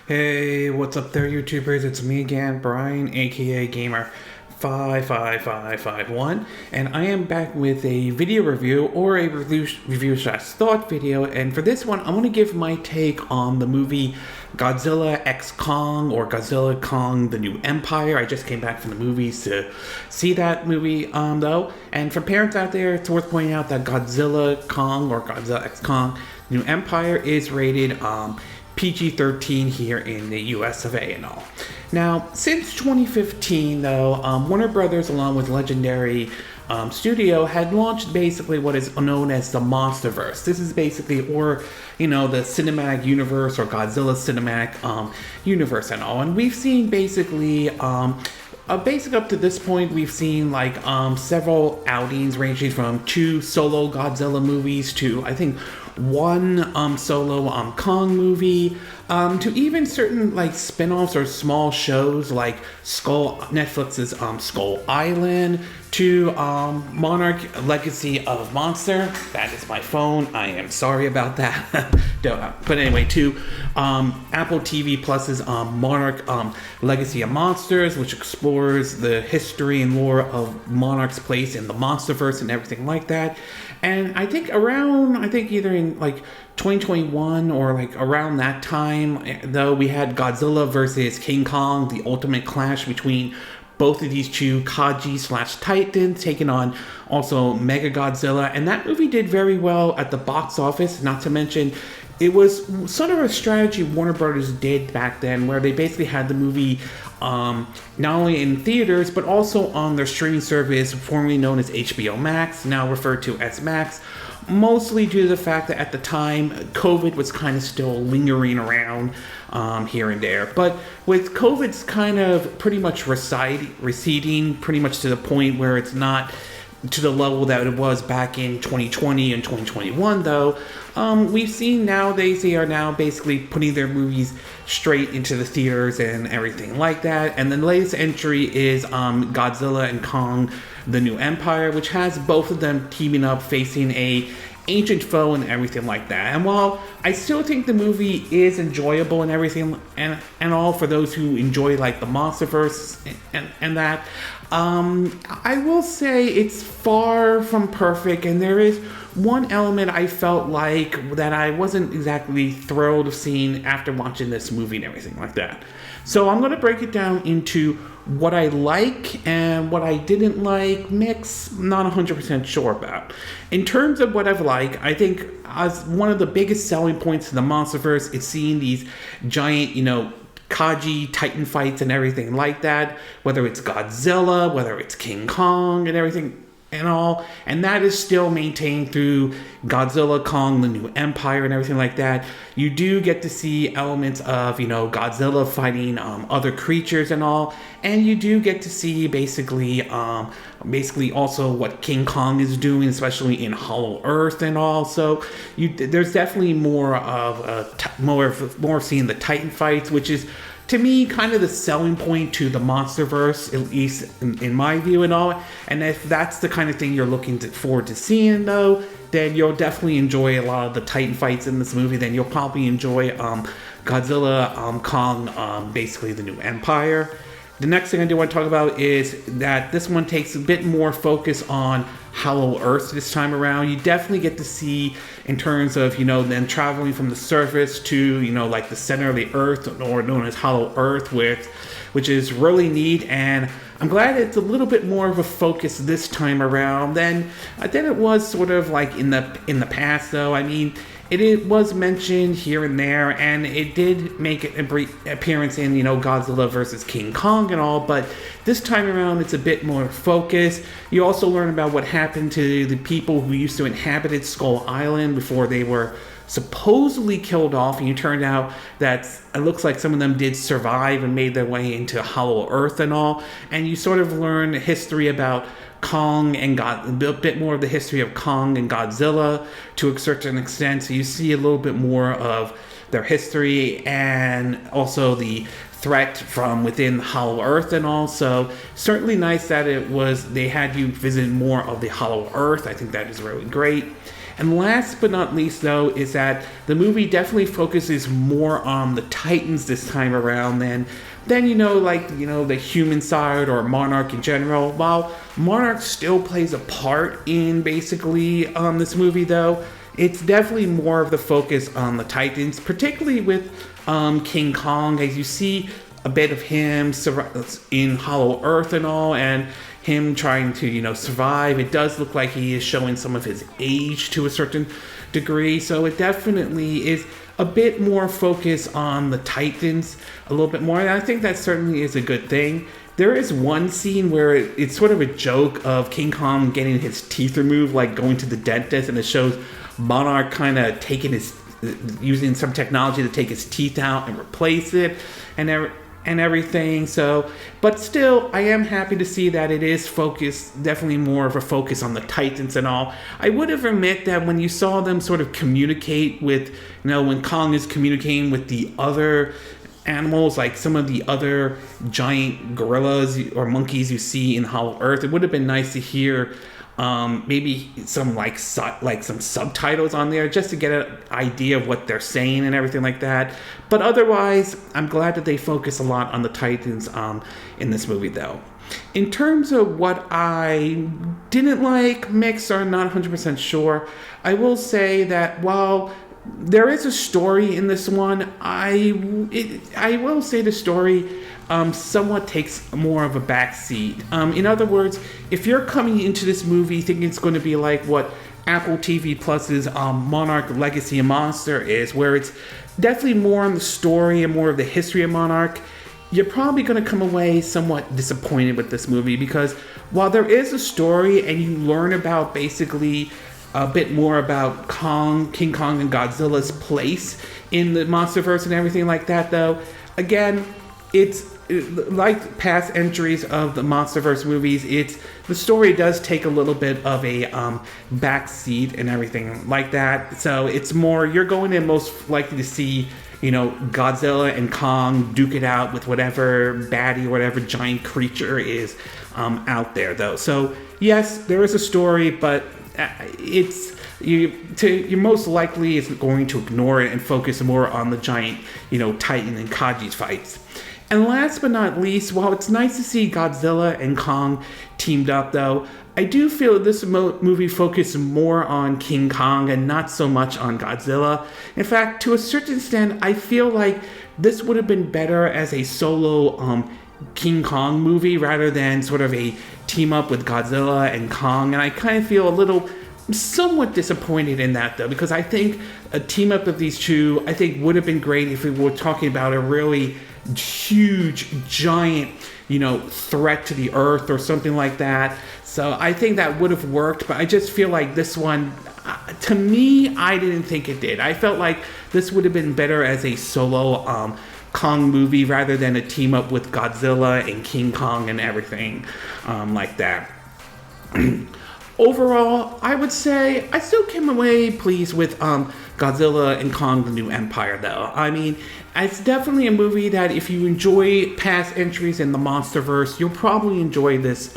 Hey, what's up there, YouTubers? It's me again, Brian, aka Gamer 55551, and I am back with a video review or a review slash thought video. And for this one, I'm going to give my take on the movie Godzilla X Kong, or Godzilla Kong: The New Empire. I just came back from the movies to see that movie, though. And for parents out there, it's worth pointing out that Godzilla Kong, or Godzilla X Kong: New Empire, is rated PG-13 here in the US of A and all. Now, since 2015, though, Warner Brothers, along with legendary Studio, had launched basically what is known as the Monsterverse. This is basically, or the cinematic universe, or Godzilla cinematic universe and all. And we've seen basically basic up to this point, we've seen several outings ranging from 2 solo Godzilla movies to, I think, 1 solo Kong movie, to even certain spin-offs or small shows like Netflix's Skull Island, to Monarch Legacy of Monster. That is my phone. I am sorry about that. But anyway, to Apple TV Plus's Monarch Legacy of Monsters, which explores the history and lore of Monarch's place in the Monsterverse and everything like that. And I think either in 2021 or around that time, though, we had Godzilla versus King Kong, the ultimate clash between both of these 2 Kaiji/Titans, taking on also Mega Godzilla. And that movie did very well at the box office, not to mention it was sort of a strategy Warner Brothers did back then, where they basically had the movie not only in theaters, but also on their streaming service, formerly known as HBO Max, now referred to as Max, mostly due to the fact that at the time, COVID was kind of still lingering around here and there. But with COVID's kind of pretty much receding, pretty much to the point where it's not to the level that it was back in 2020 and 2021, though, we've seen nowadays they are now basically putting their movies straight into the theaters and everything like that. And the latest entry is Godzilla and Kong: The New Empire, which has both of them teaming up facing a ancient foe and everything like that. And while I still think the movie is enjoyable and everything and all for those who enjoy the Monsterverse and that, I will say it's far from perfect, and there is one element I felt like that I wasn't exactly thrilled of seeing after watching this movie and everything like that. So I'm going to break it down into what I like and what I didn't like, mix, not 100% sure about. In terms of what I've liked, I think as one of the biggest selling points of the Monsterverse is seeing these giant, Kaiji Titan fights and everything like that, whether it's Godzilla, whether it's King Kong and everything and all, and that is still maintained through Godzilla Kong: The New Empire and everything like that. You do get to see elements of Godzilla fighting other creatures and all, and you do get to see basically also what King Kong is doing, especially in Hollow Earth and all. So there's definitely more of seeing the Titan fights, which is, to me, kind of the selling point to the Monsterverse, at least in my view and all. And if that's the kind of thing you're looking forward to seeing, though, then you'll definitely enjoy a lot of the Titan fights in this movie. Then you'll probably enjoy Godzilla Kong, basically the New Empire. The next thing I do want to talk about is that this one takes a bit more focus on Hollow Earth this time around. You definitely get to see, in terms of, them traveling from the surface to, the center of the Earth, or known as Hollow Earth, which is really neat. And I'm glad it's a little bit more of a focus this time around than it was sort of in the past, though. I mean, it was mentioned here and there, and it did make a brief appearance in, Godzilla versus King Kong and all, but this time around it's a bit more focused. You also learn about what happened to the people who used to inhabit Skull Island before they were supposedly killed off, and it turned out that it looks like some of them did survive and made their way into Hollow Earth and all, and you sort of learn history about Kong and a bit more of the history of Kong and Godzilla to a certain extent. So you see a little bit more of their history and also the threat from within Hollow Earth and all. So certainly nice that they had you visit more of the Hollow Earth. I think that is really great. And last but not least, though, is that the movie definitely focuses more on the Titans this time around than the human side or Monarch in general. While Monarch still plays a part in basically this movie, though, it's definitely more of the focus on the Titans, particularly with King Kong, as you see a bit of him in Hollow Earth and all, and him trying to, survive. It does look like he is showing some of his age to a certain degree, so it definitely is a bit more focus on the Titans, a little bit more, and I think that certainly is a good thing. There is one scene where it's sort of a joke of King Kong getting his teeth removed, like going to the dentist, and it shows Monarch kind of using some technology to take his teeth out and replace it, and everything. So, but still, I am happy to see that it is focused, definitely more of a focus on the Titans and all. I would have admit that when you saw them sort of communicate with, when Kong is communicating with the other animals, like some of the other giant gorillas or monkeys you see in Hollow Earth, it would have been nice to hear maybe some some subtitles on there just to get an idea of what they're saying and everything like that. But otherwise, I'm glad that they focus a lot on the Titans in this movie, though. In terms of what I didn't like, mixed or not 100% sure, I will say that while there is a story in this one, I will say the story somewhat takes more of a backseat. In other words, if you're coming into this movie thinking it's going to be like what Apple TV Plus's Monarch Legacy of Monster is, where it's definitely more on the story and more of the history of Monarch, you're probably going to come away somewhat disappointed with this movie, because while there is a story and you learn about basically a bit more about King Kong and Godzilla's place in the MonsterVerse and everything like that, though, again, it's like past entries of the MonsterVerse movies. The story does take a little bit of a backseat and everything like that. So it's more, you're going in most likely to see, Godzilla and Kong duke it out with whatever baddie or whatever giant creature is out there, though. So yes, there is a story, but you're most likely is going to ignore it and focus more on the giant, Titan and Kaji's fights. And last but not least, while it's nice to see Godzilla and Kong teamed up, though, I do feel this movie focused more on King Kong and not so much on Godzilla. In fact, to a certain extent, I feel like this would have been better as a solo King Kong movie rather than sort of a team up with Godzilla and Kong. And I kind of feel somewhat disappointed in that, though, because I think a team up of these two, I think, would have been great if we were talking about a really huge, giant, threat to the Earth or something like that. So I think that would have worked, but I just feel like this one, to me, I didn't think it did. I felt like this would have been better as a solo Kong movie rather than a team up with Godzilla and King Kong and everything like that. Overall, I would say I still came away pleased with Godzilla and Kong: The New Empire, though. I mean, it's definitely a movie that if you enjoy past entries in the MonsterVerse, you'll probably enjoy this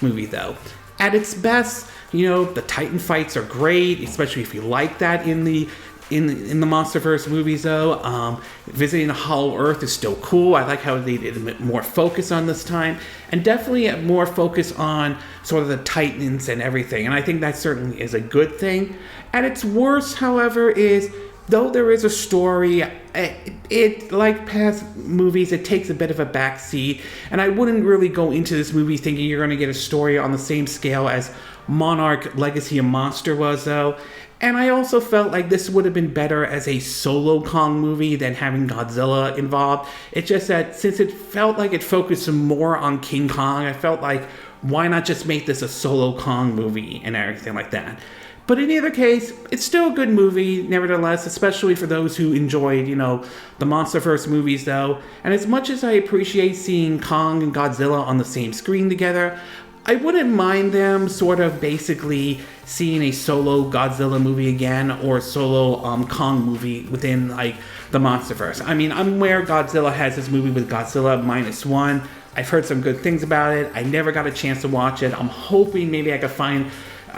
movie, though. At its best, the Titan fights are great, especially if you like that in the MonsterVerse movies, though. Visiting the Hollow Earth is still cool. I like how they did a bit more focus on this time, and definitely more focus on sort of the Titans and everything. And I think that certainly is a good thing. At its worst, however, is though there is a story, it like past movies, it takes a bit of a backseat. And I wouldn't really go into this movie thinking you're going to get a story on the same scale as Monarch Legacy of Monster was, though. And I also felt like this would have been better as a solo Kong movie than having Godzilla involved. It's just that since it felt like it focused more on King Kong, I felt like, why not just make this a solo Kong movie and everything like that? But in either case, it's still a good movie, nevertheless, especially for those who enjoyed, the MonsterVerse movies, though. And as much as I appreciate seeing Kong and Godzilla on the same screen together, I wouldn't mind them sort of basically seeing a solo Godzilla movie again or a solo Kong movie within like the MonsterVerse. I mean, I'm aware Godzilla has this movie with Godzilla -1. I've heard some good things about it. I never got a chance to watch it. I'm hoping maybe I could find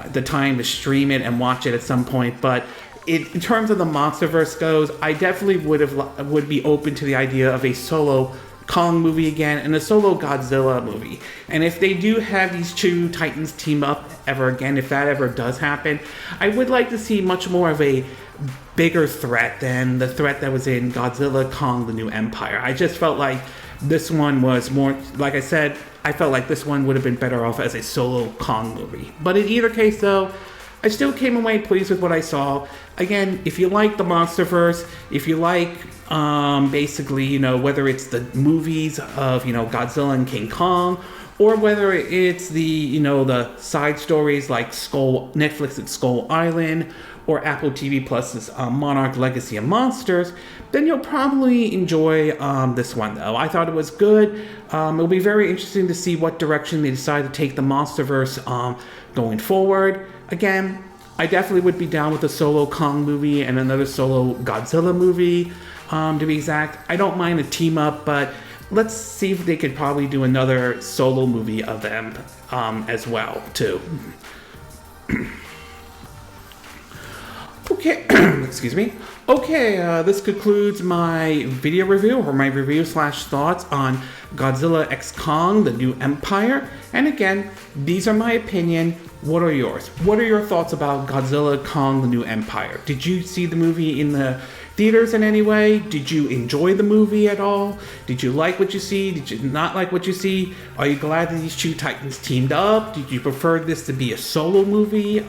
the time to stream it and watch it at some point. But in terms of the MonsterVerse goes, I definitely would be open to the idea of a solo Kong movie again and a solo Godzilla movie. And if they do have these two titans team up ever again, if that ever does happen, I would like to see much more of a bigger threat than the threat that was in Godzilla Kong the New Empire. I just felt like this one was more, like I said, I felt like this one would have been better off as a solo Kong movie. But in either case though, I still came away pleased with what I saw. Again, if you like the MonsterVerse, if you like basically, you know, whether it's the movies of, you know, Godzilla and King Kong, or whether it's the, you know, the side stories like Netflix's Skull Island, or Apple TV Plus's Monarch Legacy of Monsters, then you'll probably enjoy this one though. I thought it was good. It'll be very interesting to see what direction they decide to take the MonsterVerse going forward. Again, I definitely would be down with a solo Kong movie and another solo Godzilla movie, to be exact. I don't mind a team up, but let's see if they could probably do another solo movie of them as well, too. Okay, excuse me. Okay, this concludes my video review, or my review/thoughts on Godzilla x Kong, the New Empire. And again, these are my opinion. What are yours? What are your thoughts about Godzilla Kong, the New Empire? Did you see the movie in the theaters in any way? Did you enjoy the movie at all? Did you like what you see? Did you not like what you see? Are you glad that these two titans teamed up? Did you prefer this to be a solo movie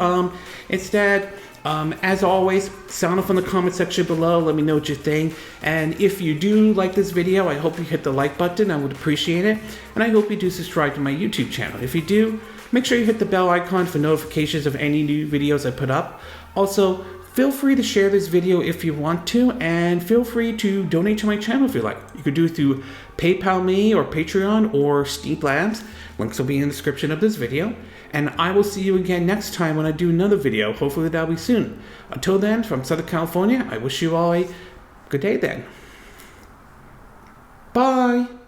instead? As always, sound off in the comment section below. Let me know what you think. And if you do like this video, I hope you hit the like button. I would appreciate it. And I hope you do subscribe to my YouTube channel. If you do, make sure you hit the bell icon for notifications of any new videos I put up. Also, feel free to share this video if you want to, and feel free to donate to my channel if you like. You could do it through PayPal me or Patreon or Steep Labs. Links will be in the description of this video. And I will see you again next time when I do another video. Hopefully that'll be soon. Until then, from Southern California, I wish you all a good day then. Bye!